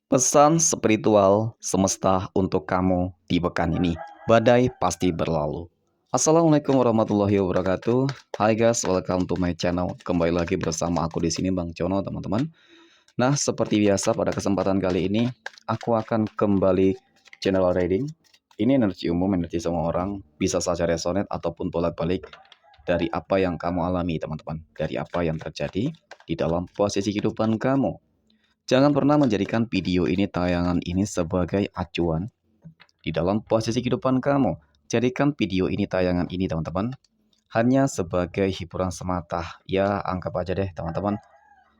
Pesan spiritual semesta untuk kamu di pekan ini. Badai pasti berlalu. Assalamualaikum warahmatullahi wabarakatuh. Hai guys, welcome to my channel. Kembali lagi bersama aku di sini Bang Cono, teman-teman. Nah, seperti biasa pada kesempatan kali ini aku akan kembali general reading. Ini energi umum, energi semua orang, bisa saja resonate ataupun bolak-balik dari apa yang kamu alami, teman-teman. Dari apa yang terjadi di dalam posisi kehidupan kamu. Jangan pernah menjadikan video ini tayangan ini sebagai acuan di dalam posisi kehidupan kamu. Jadikan video ini tayangan ini teman-teman hanya sebagai hiburan semata. Ya anggap aja deh teman-teman,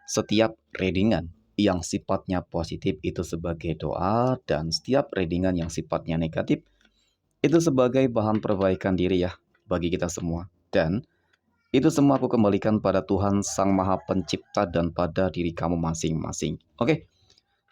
setiap readingan yang sifatnya positif itu sebagai doa, dan setiap readingan yang sifatnya negatif itu sebagai bahan perbaikan diri ya bagi kita semua. Dan itu semua aku kembalikan pada Tuhan Sang Maha Pencipta dan pada diri kamu masing-masing. Oke.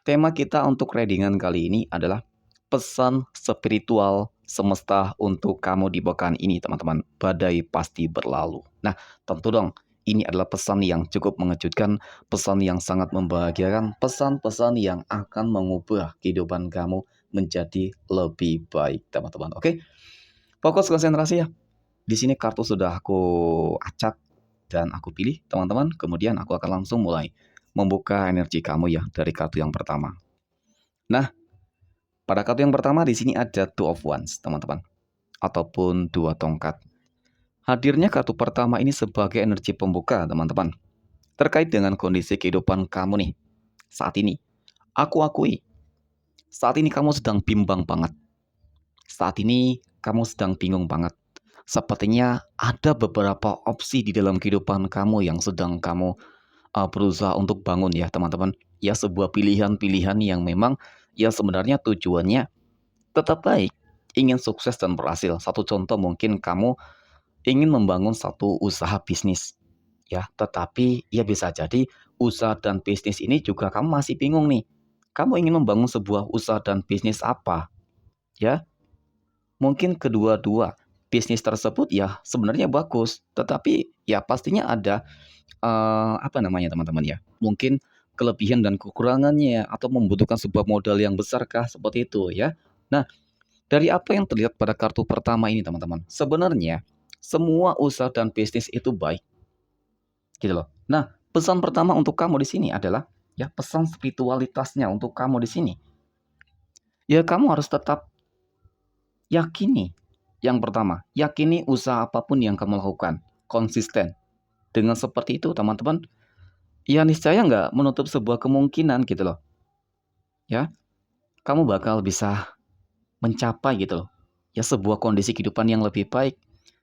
Tema kita untuk readingan kali ini adalah pesan spiritual semesta untuk kamu di pekan ini, teman-teman. Badai pasti berlalu. Nah, tentu dong, ini adalah pesan yang cukup mengejutkan, pesan yang sangat membahagiakan, pesan-pesan yang akan mengubah kehidupan kamu menjadi lebih baik, teman-teman. Oke, fokus konsentrasi ya. Di sini kartu sudah aku acak dan aku pilih, teman-teman. Kemudian aku akan langsung mulai membuka energi kamu ya dari kartu yang pertama. Nah, pada kartu yang pertama di sini ada Two of Wands, teman-teman, ataupun dua tongkat. Hadirnya kartu pertama ini sebagai energi pembuka, teman-teman, terkait dengan kondisi kehidupan kamu nih saat ini. Aku akui, saat ini kamu sedang bimbang banget. Saat ini kamu sedang bingung banget. Sepertinya ada beberapa opsi di dalam kehidupan kamu yang sedang kamu berusaha untuk bangun ya, teman-teman. Ya, sebuah pilihan-pilihan yang memang ya sebenarnya tujuannya tetap baik, ingin sukses dan berhasil. Satu contoh mungkin kamu ingin membangun satu usaha bisnis, ya. Tetapi ya bisa jadi usaha dan bisnis ini juga kamu masih bingung nih. Kamu ingin membangun sebuah usaha dan bisnis apa, ya? Mungkin kedua-dua bisnis tersebut ya sebenarnya bagus, tetapi ya pastinya ada apa namanya teman-teman ya? Mungkin kelebihan dan kekurangannya atau membutuhkan sebuah modal yang besarkah seperti itu ya. Nah, dari apa yang terlihat pada kartu pertama ini teman-teman, sebenarnya semua usaha dan bisnis itu baik, gitu loh. Nah, pesan pertama untuk kamu di sini adalah ya pesan spiritualitasnya untuk kamu di sini. Ya kamu harus tetap yakini. Yang pertama, yakini usaha apapun yang kamu lakukan, konsisten. Dengan seperti itu teman-teman, ya niscaya nggak menutup sebuah kemungkinan gitu loh. Ya, kamu bakal bisa mencapai gitu loh. Ya sebuah kondisi kehidupan yang lebih baik.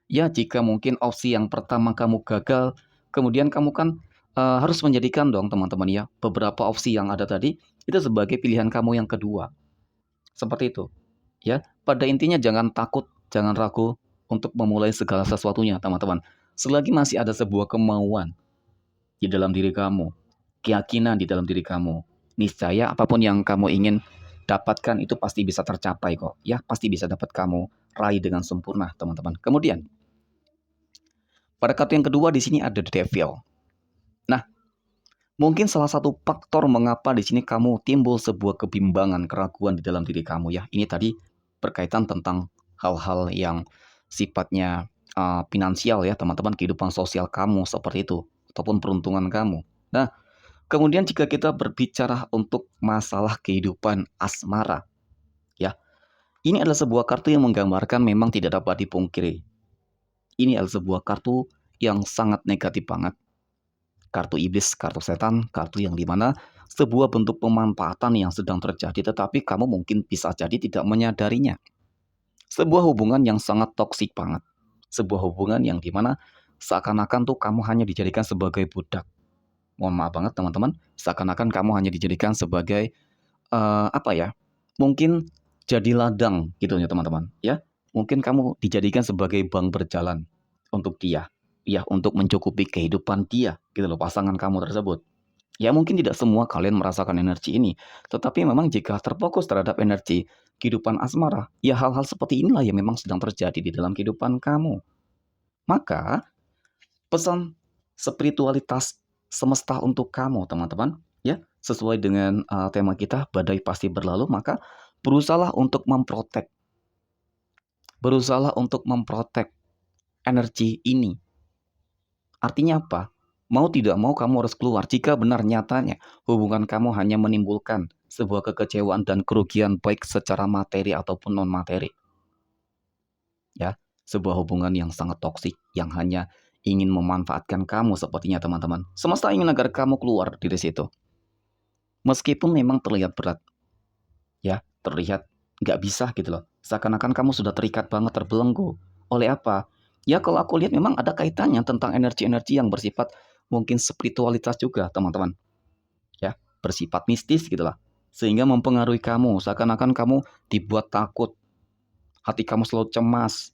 Ya, jika mungkin opsi yang pertama kamu gagal, kemudian kamu kan harus menjadikan dong teman-teman ya, beberapa opsi yang ada tadi itu sebagai pilihan kamu yang kedua. Seperti itu. Ya, pada intinya jangan takut, jangan ragu untuk memulai segala sesuatunya, teman-teman. Selagi masih ada sebuah kemauan di dalam diri kamu, keyakinan di dalam diri kamu, niscaya apapun yang kamu ingin dapatkan itu pasti bisa tercapai kok. Ya, pasti bisa dapat kamu raih dengan sempurna, teman-teman. Kemudian pada kartu yang kedua di sini ada The Devil. Nah, mungkin salah satu faktor mengapa di sini kamu timbul sebuah kebimbangan, keraguan di dalam diri kamu ya. Ini tadi berkaitan tentang hal-hal yang sifatnya finansial ya, teman-teman, kehidupan sosial kamu seperti itu ataupun peruntungan kamu. Nah, kemudian jika kita berbicara untuk masalah kehidupan asmara, ya, ini adalah sebuah kartu yang menggambarkan memang tidak dapat dipungkiri. Ini adalah sebuah kartu yang sangat negatif banget. Kartu iblis, kartu setan, kartu yang dimana sebuah bentuk pemanfaatan yang sedang terjadi, tetapi kamu mungkin bisa jadi tidak menyadarinya. Sebuah hubungan yang sangat toksik banget. Sebuah hubungan yang dimana seakan-akan tuh kamu hanya dijadikan sebagai budak. Mohon maaf banget teman-teman, seakan-akan kamu hanya dijadikan sebagai apa ya? Mungkin jadi ladang gitu ya teman-teman, ya. Mungkin kamu dijadikan sebagai bank berjalan untuk dia, ya, untuk mencukupi kehidupan dia gitu loh, pasangan kamu tersebut. Ya mungkin tidak semua kalian merasakan energi ini, tetapi memang jika terfokus terhadap energi kehidupan asmara, ya hal-hal seperti inilah yang memang sedang terjadi di dalam kehidupan kamu. Maka pesan spiritualitas semesta untuk kamu teman-teman, Ya, sesuai dengan tema kita badai pasti berlalu, maka berusahalah untuk memprotek energi ini. Artinya apa? Mau tidak mau kamu harus keluar jika benar nyatanya hubungan kamu hanya menimbulkan sebuah kekecewaan dan kerugian baik secara materi ataupun non materi. Ya, sebuah hubungan yang sangat toksik yang hanya ingin memanfaatkan kamu sepertinya teman-teman. Semesta ingin agar kamu keluar dari situ. Meskipun memang terlihat berat, ya, terlihat nggak bisa gitu loh. Seakan-akan kamu sudah terikat banget, terbelenggu. Oleh apa? Ya kalau aku lihat memang ada kaitannya tentang energi-energi yang bersifat mungkin spiritualitas juga teman-teman. Ya, bersifat mistis gitu lah. Sehingga mempengaruhi kamu, seakan-akan kamu dibuat takut, hati kamu selalu cemas,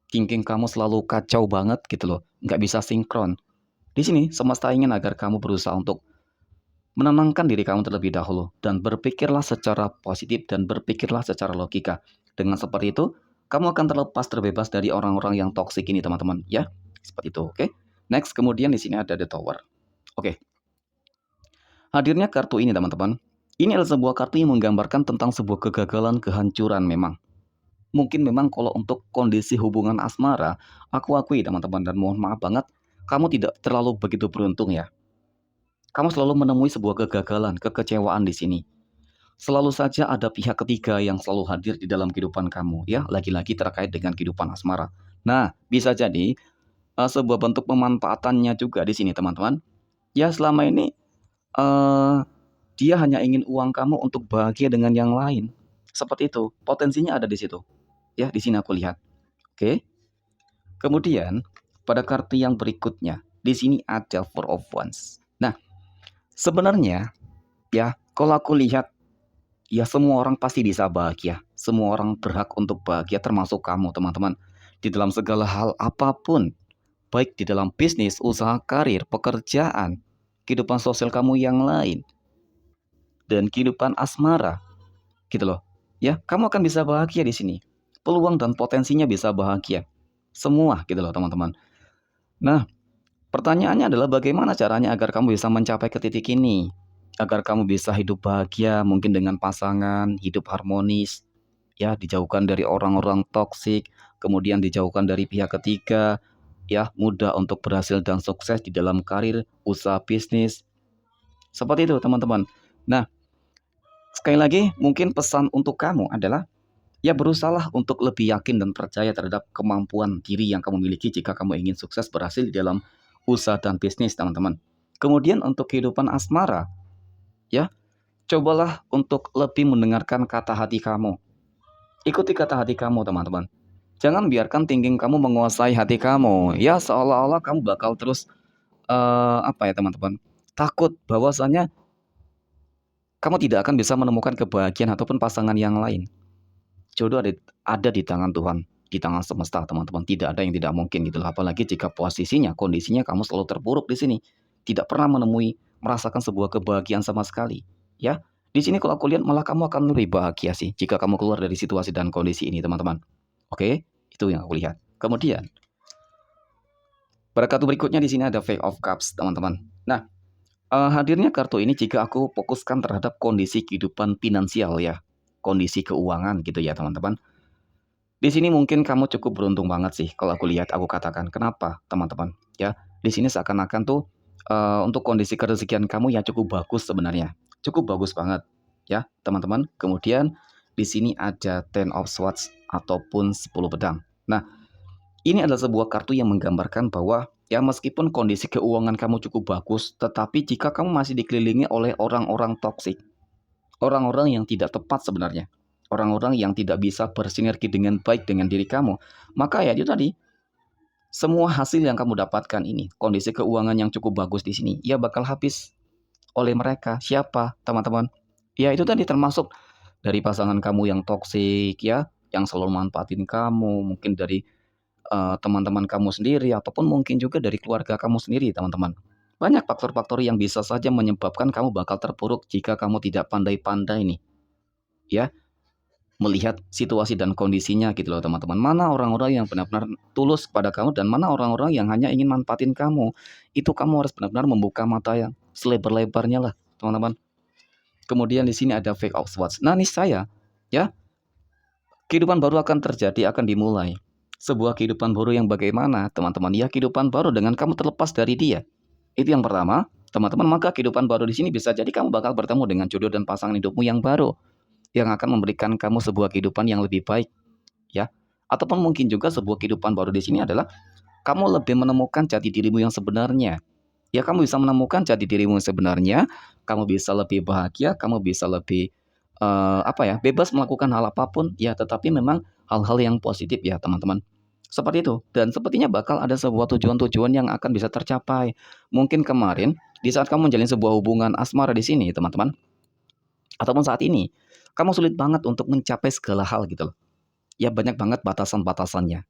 thinking kamu selalu kacau banget gitu loh, nggak bisa sinkron. Di sini semesta ingin agar kamu berusaha untuk menenangkan diri kamu terlebih dahulu dan berpikirlah secara positif dan berpikirlah secara logika. Dengan seperti itu, kamu akan terlepas terbebas dari orang-orang yang toksik ini, teman-teman, ya. Seperti itu, oke? Next, kemudian di sini ada The Tower. Oke. Hadirnya kartu ini, teman-teman. Ini adalah sebuah kartu yang menggambarkan tentang sebuah kegagalan, kehancuran memang. Mungkin memang kalau untuk kondisi hubungan asmara, aku akui teman-teman dan mohon maaf banget, kamu tidak terlalu begitu beruntung ya. Kamu selalu menemui sebuah kegagalan, kekecewaan di sini. Selalu saja ada pihak ketiga yang selalu hadir di dalam kehidupan kamu, ya, lagi-lagi terkait dengan kehidupan asmara. Nah, bisa jadi sebuah bentuk pemanfaatannya juga di sini, teman-teman. Ya, selama ini eh, dia hanya ingin uang kamu untuk bahagia dengan yang lain. Seperti itu, potensinya ada di situ. Ya, di sini aku lihat. Oke. Kemudian, pada kartu yang berikutnya, di sini ada Four of Wands. Nah, sebenarnya ya, kalau aku lihat ya semua orang pasti bisa bahagia. Semua orang berhak untuk bahagia termasuk kamu teman-teman. Di dalam segala hal apapun. Baik di dalam bisnis, usaha, karir, pekerjaan, kehidupan sosial kamu yang lain. Dan kehidupan asmara. Gitu loh. Ya, kamu akan bisa bahagia di sini. Peluang dan potensinya bisa bahagia. Semua gitu loh teman-teman. Nah, pertanyaannya adalah bagaimana caranya agar kamu bisa mencapai ke titik ini? Agar kamu bisa hidup bahagia mungkin dengan pasangan, hidup harmonis, ya, dijauhkan dari orang-orang toksik, kemudian dijauhkan dari pihak ketiga, ya, mudah untuk berhasil dan sukses di dalam karir, usaha bisnis. Seperti itu, teman-teman. Nah, sekali lagi mungkin pesan untuk kamu adalah ya berusahalah untuk lebih yakin dan percaya terhadap kemampuan diri yang kamu miliki jika kamu ingin sukses berhasil di dalam usaha dan bisnis, teman-teman. Kemudian untuk kehidupan asmara, ya, cobalah untuk lebih mendengarkan kata hati kamu. Ikuti kata hati kamu, teman-teman. Jangan biarkan thinking kamu menguasai hati kamu. Ya, seolah-olah kamu bakal terus apa ya, teman-teman? Takut bahwasanya kamu tidak akan bisa menemukan kebahagiaan ataupun pasangan yang lain. Jodoh ada di tangan Tuhan, di tangan semesta, teman-teman. Tidak ada yang tidak mungkin gitu loh. Apalagi jika posisinya, kondisinya kamu selalu terpuruk di sini. Tidak pernah merasakan sebuah kebahagiaan sama sekali. Ya, di sini kalau aku lihat malah kamu akan lebih bahagia sih jika kamu keluar dari situasi dan kondisi ini, teman-teman. Oke, itu yang aku lihat. Kemudian, pada kartu berikutnya di sini ada Five of Cups, teman-teman. Nah, hadirnya kartu ini jika aku fokuskan terhadap kondisi kehidupan finansial ya, kondisi keuangan gitu ya, teman-teman. Di sini mungkin kamu cukup beruntung banget sih kalau aku lihat, aku katakan. Kenapa, teman-teman? Ya, di sini seakan-akan tuh untuk kondisi kerezekian kamu yang cukup bagus sebenarnya. Cukup bagus banget, ya, teman-teman. Kemudian di sini ada Ten of Swords ataupun 10 pedang. Nah, ini adalah sebuah kartu yang menggambarkan bahwa ya meskipun kondisi keuangan kamu cukup bagus, tetapi jika kamu masih dikelilingi oleh orang-orang toksik, orang-orang yang tidak tepat sebenarnya, orang-orang yang tidak bisa bersinergi dengan baik dengan diri kamu, maka ya itu tadi, semua hasil yang kamu dapatkan ini, kondisi keuangan yang cukup bagus di sini, ya bakal habis oleh mereka. Siapa, teman-teman? Ya itu tadi termasuk dari pasangan kamu yang toksik ya, yang selalu manfaatin kamu, mungkin dari teman-teman kamu sendiri ataupun mungkin juga dari keluarga kamu sendiri, teman-teman. Banyak faktor-faktor yang bisa saja menyebabkan kamu bakal terpuruk jika kamu tidak pandai-pandai nih, ya, melihat situasi dan kondisinya gitu loh, teman-teman. Mana orang-orang yang benar-benar tulus kepada kamu dan mana orang-orang yang hanya ingin manfaatin kamu. Itu kamu harus benar-benar membuka mata yang selebar-lebarnya lah. teman-teman. Kemudian di sini ada fake Oxford. Nah, niscaya ya, kehidupan baru akan terjadi, akan dimulai. Sebuah kehidupan baru yang bagaimana, teman-teman? Ya, kehidupan baru dengan kamu terlepas dari dia. Itu yang pertama, teman-teman. Maka kehidupan baru di sini bisa jadi kamu bakal bertemu dengan jodoh dan pasangan hidupmu yang baru, yang akan memberikan kamu sebuah kehidupan yang lebih baik, ya. Ataupun mungkin juga sebuah kehidupan baru di sini adalah kamu lebih menemukan jati dirimu yang sebenarnya. Ya, kamu bisa menemukan jati dirimu yang sebenarnya, kamu bisa lebih bahagia, kamu bisa lebih bebas melakukan hal apapun, ya, tetapi memang hal-hal yang positif ya, teman-teman. Seperti itu, dan sepertinya bakal ada sebuah tujuan-tujuan yang akan bisa tercapai. Mungkin kemarin di saat kamu menjalin sebuah hubungan asmara di sini, teman-teman, ataupun saat ini, kamu sulit banget untuk mencapai segala hal gitu loh. Ya, banyak banget batasan-batasannya.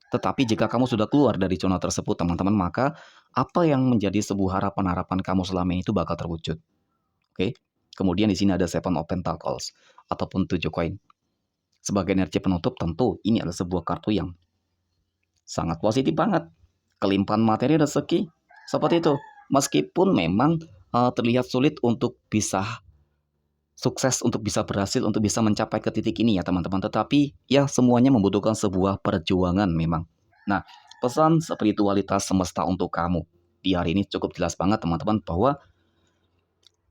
Tetapi jika kamu sudah keluar dari zona tersebut, teman-teman, maka apa yang menjadi sebuah harapan-harapan kamu selama ini itu bakal terwujud. Oke. Kemudian di sini ada Seven of Pentacles ataupun 7 koin. Sebagai energi penutup, tentu ini adalah sebuah kartu yang sangat positif banget. Kelimpahan materi rezeki. Seperti itu. Meskipun memang terlihat sulit untuk bisa sukses, untuk bisa berhasil, untuk bisa mencapai ke titik ini ya, teman-teman. Tetapi ya, semuanya membutuhkan sebuah perjuangan memang. Nah, pesan spiritualitas semesta untuk kamu di hari ini cukup jelas banget, teman-teman, bahwa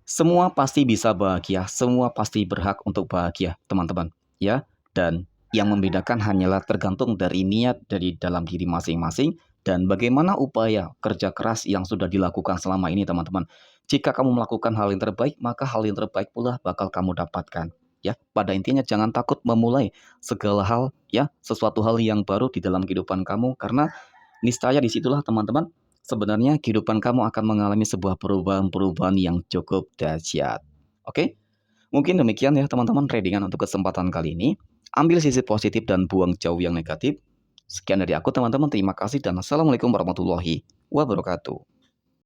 semua pasti bisa bahagia, semua pasti berhak untuk bahagia, teman-teman, ya. Dan yang membedakan hanyalah tergantung dari niat dari dalam diri masing-masing dan bagaimana upaya kerja keras yang sudah dilakukan selama ini, teman-teman. Jika kamu melakukan hal yang terbaik, maka hal yang terbaik pula bakal kamu dapatkan. Ya, pada intinya jangan takut memulai segala hal, ya, sesuatu hal yang baru di dalam kehidupan kamu, karena niscaya disitulah, teman-teman, sebenarnya kehidupan kamu akan mengalami sebuah perubahan-perubahan yang cukup dahsyat. Oke? Mungkin demikian ya, teman-teman, readingan untuk kesempatan kali ini. Ambil sisi positif dan buang jauh yang negatif. Sekian dari aku, teman-teman. Terima kasih dan assalamualaikum warahmatullahi wabarakatuh.